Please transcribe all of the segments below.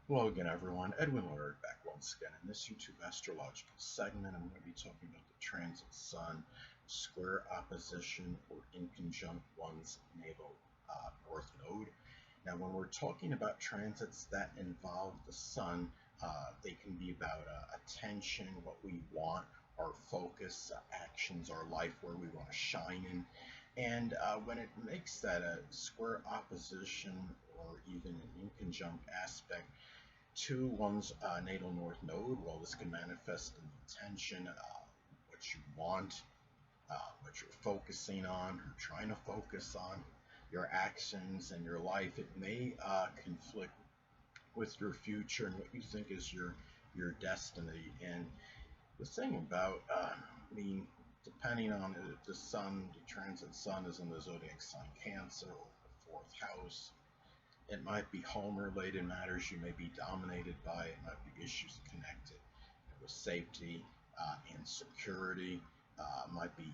Hello again, everyone. Edwin Learnard back once again. In this YouTube astrological segment, I'm going to be talking about the transit sun, square opposition, or inconjunct one's natal north node. Now, when we're talking about transits that involve the sun, they can be about attention, what we want, our focus, actions, our life, where we want to shine in. And when it makes that a square opposition or even an inconjunct aspect, to one's natal north node, well, this can manifest in intention, what you want, what you're focusing on or trying to focus on, your actions and your life. It may conflict with your future and what you think is your destiny. And the thing about, depending on the sun, the transit sun is in the zodiac sign Cancer or the fourth house. It might be home-related matters you may be dominated by. It might be issues connected with safety and security. Might be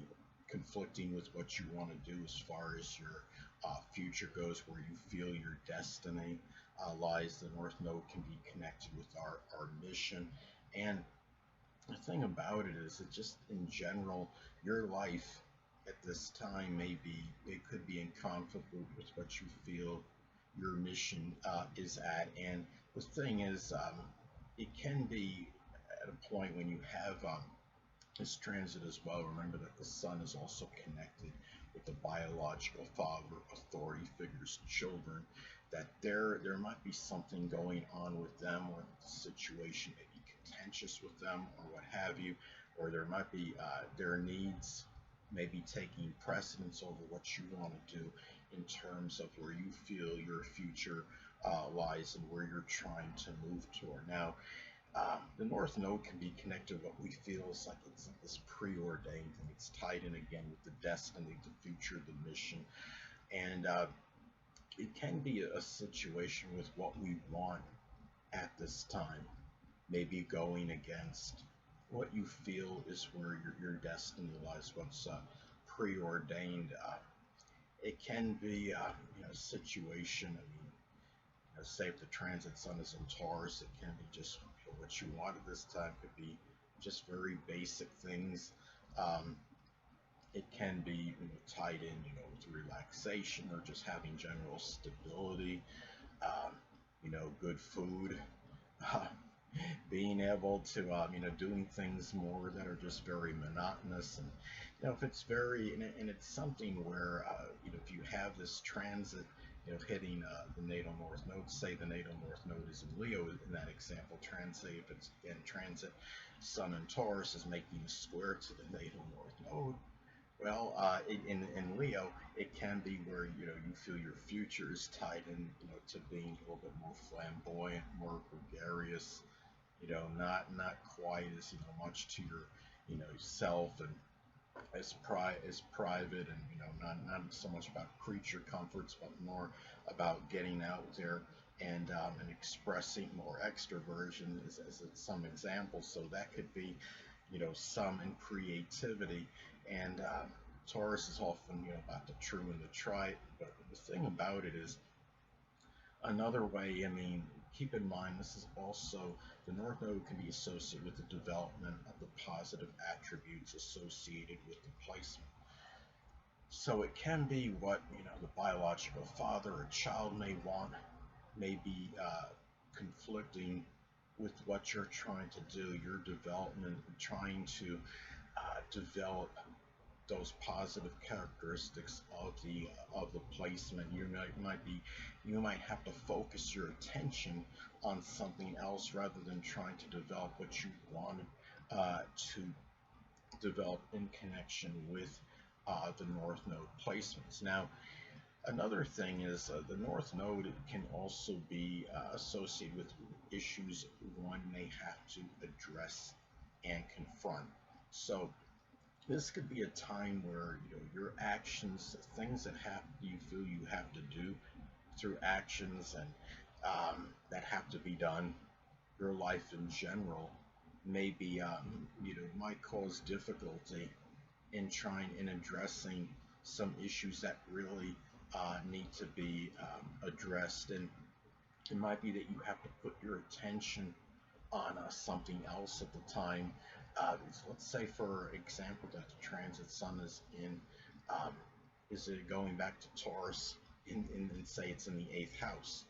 conflicting with what you want to do as far as your future goes, where you feel your destiny lies. The North Node can be connected with our mission. And the thing about it is that just in general, your life at this time it could be in conflict with what you feel your mission is at. And the thing is, it can be at a point when you have this transit as well. Remember that the sun is also connected with the biological father, authority figures, children. That there might be something going on with them, or the situation may be contentious with them, or what have you, or there might be their needs maybe taking precedence over what you want to do in terms of where you feel your future lies and where you're trying to move toward. Now, the North Node can be connected to what we feel is like it's this preordained and it's tied in again with the destiny, the future, the mission. And it can be a situation with what we want at this time, maybe going against what you feel is where your destiny lies, what's preordained. It can be a situation. Say if the transit sun is in Taurus, it can be just what you want at this time. Could be just very basic things. Um, it can be tied in, with relaxation or just having general stability. Um, good food. Uh, Being able to, doing things more that are just very monotonous, and if it's very, and it's something where, if you have this transit, hitting the natal north node, say the natal north node is in Leo in that example, transit, if it's in transit, Sun and Taurus is making a square to the natal north node. Well, in Leo, it can be where you feel your future is tied in, to being a little bit more flamboyant, more gregarious, not quite as much to your self, and as private, and not so much about creature comforts, but more about getting out there and expressing more extroversion as some examples. So that could be some in creativity, and Taurus is often about the true and the trite. But the thing about it is, another way, keep in mind, this is also, the North Node can be associated with the development of the positive attributes associated with the placement. So it can be what, the biological father or child may want, may be conflicting with what you're trying to do, your development, trying to develop those positive characteristics of the placement. You might have to focus your attention on something else rather than trying to develop what you want to develop in connection with the North Node placements. Now, another thing is the North Node can also be associated with issues one may have to address and confront. So this could be a time where your actions, things that you feel you have to do through actions, and that have to be done, your life in general, maybe might cause difficulty in addressing some issues that really need to be addressed. And It might be that you have to put your attention on something else at the time. So let's say, for example, that the transit sun um, is it going back to Taurus, and say it's in the eighth house.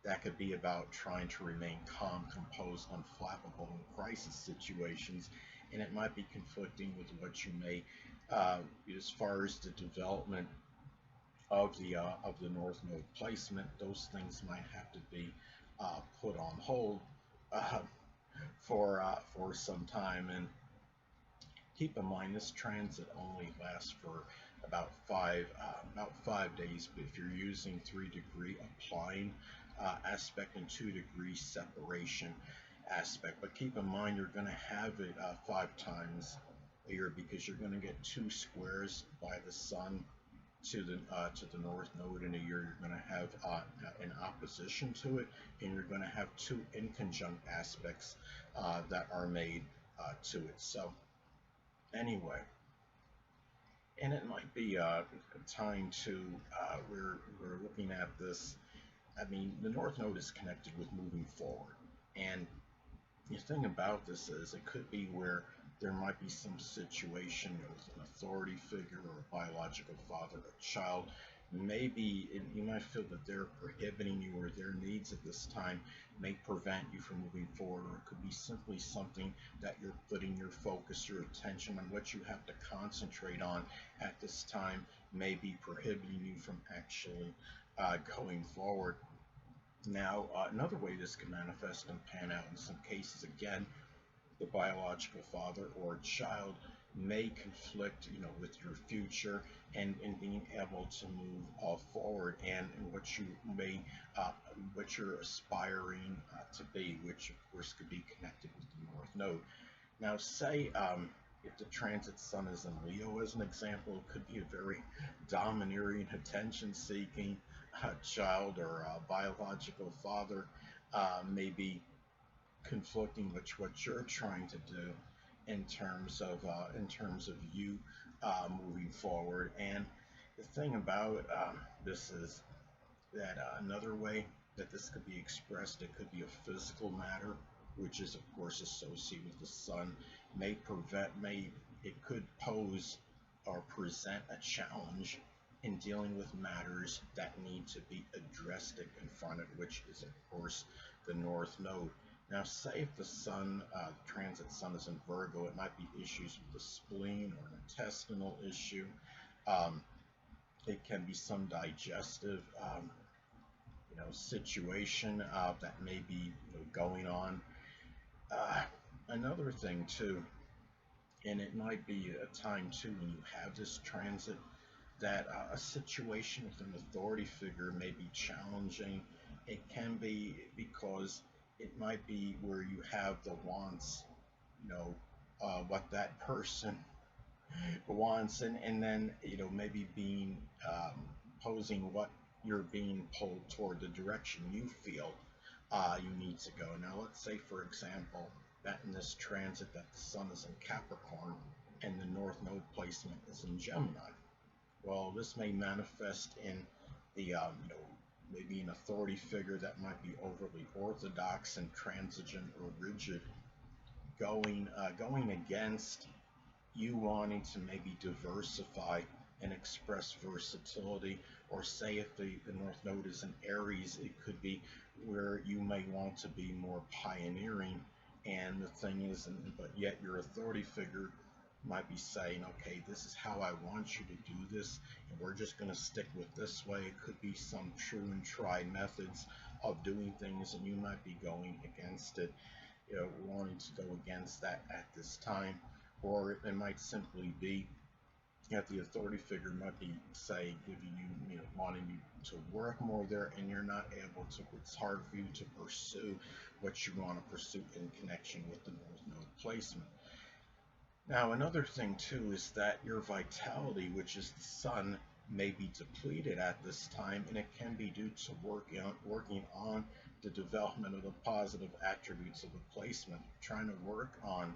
That could be about trying to remain calm, composed, unflappable in crisis situations, and it might be conflicting with what you may, uh, as far as the development of the North Node placement. Those things might have to be put on hold uh, for some time. And keep in mind, this transit only lasts for about 5 days. But if you're using 3-degree applying aspect and 2-degree separation aspect, but keep in mind you're going to have it 5 times a year, because you're going to get 2 squares by the sun to the North Node in a year. You're going to have an opposition to it, and you're going to have 2 inconjunct aspects that are made to it. So anyway, and it might be a time to we're looking at this. I mean, the North Node is connected with moving forward, and the thing about this is it could be where there might be some situation with an authority figure or a biological father or child. Maybe you might feel that they're prohibiting you, or their needs at this time may prevent you from moving forward, or it could be simply something that you're putting your focus, your attention on, what you have to concentrate on at this time may be prohibiting you from actually going forward. Now, another way this can manifest and pan out in some cases, again, the biological father or child may conflict, with your future, and being able to move forward, and what you may, what you're aspiring to be, which of course could be connected with the North Node. Now, say if the transit sun is in Leo, as an example, it could be a very domineering, attention-seeking child, or a biological father, maybe conflicting with what you're trying to do in terms of you moving forward. And the thing about this is that another way that this could be expressed, it could be a physical matter, which is of course associated with the sun. May it could pose or present a challenge in dealing with matters that need to be addressed and confronted, which is of course the North Node. Now, say if the sun, the transit sun is in Virgo, it might be issues with the spleen or an intestinal issue. Um, it can be some digestive, situation that may be going on. Uh, Another thing too, and it might be a time too when you have this transit, that a situation with an authority figure may be challenging. It can be because it might be where you have the wants, what that person wants, and then maybe being posing what you're being pulled toward, the direction you feel you need to go. Now, let's say, for example, that in this transit that the sun is in Capricorn and the North Node placement is in Gemini. Well, this may manifest in the maybe an authority figure that might be overly orthodox, and transigent, or rigid, going against you wanting to maybe diversify and express versatility. Or say if the North Node is in Aries, it could be where you may want to be more pioneering. And the thing is, but yet your authority figure might be saying, okay, this is how I want you to do this, and we're just going to stick with this way. It could be some true and tried methods of doing things, and you might be going against it, wanting to go against that at this time. Or it might simply be that the authority figure might be, say, giving you, wanting you to work more there, and you're not able to. It's hard for you to pursue what you want to pursue in connection with the North Node placement. Now, another thing too is that your vitality, which is the sun, may be depleted at this time, and it can be due to working on the development of the positive attributes of the placement, trying to work on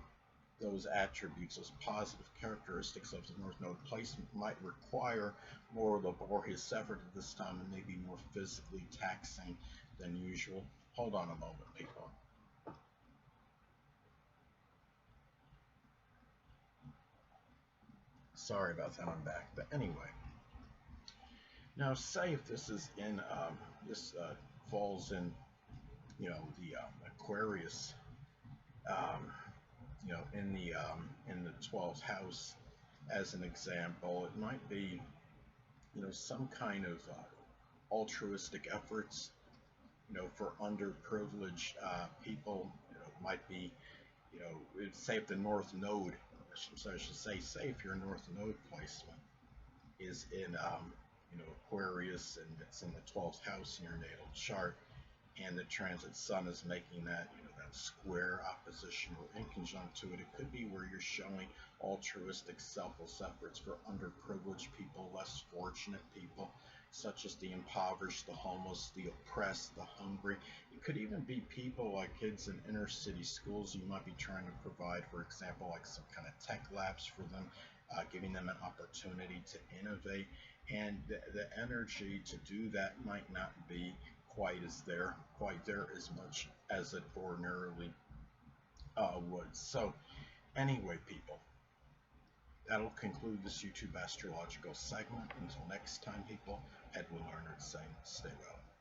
those attributes, those positive characteristics of the North Node placement, might require more laborious effort at this time, and maybe more physically taxing than usual. Hold on a moment, people. Sorry about that, I'm back. But anyway, now say if this is in, this falls in, the Aquarius, um, in the 12th house as an example, it might be, some kind of altruistic efforts, for underprivileged people. Might be, say if the North Node, I should say if your North Node placement is in, Aquarius and it's in the 12th house in your natal chart, and the transit sun is making that, that square opposition or inconjunct to it. It could be where you're showing altruistic selfless efforts for underprivileged people, less fortunate people, such as the impoverished, the homeless, the oppressed, the hungry. It could even be people like kids in inner city schools. You might be trying to provide, for example, like some kind of tech labs for them, giving them an opportunity to innovate. And the energy to do that might not be quite there as much as it ordinarily would. So anyway, people, that'll conclude this YouTube astrological segment. Until next time, people, Edwin Learnard saying, stay well.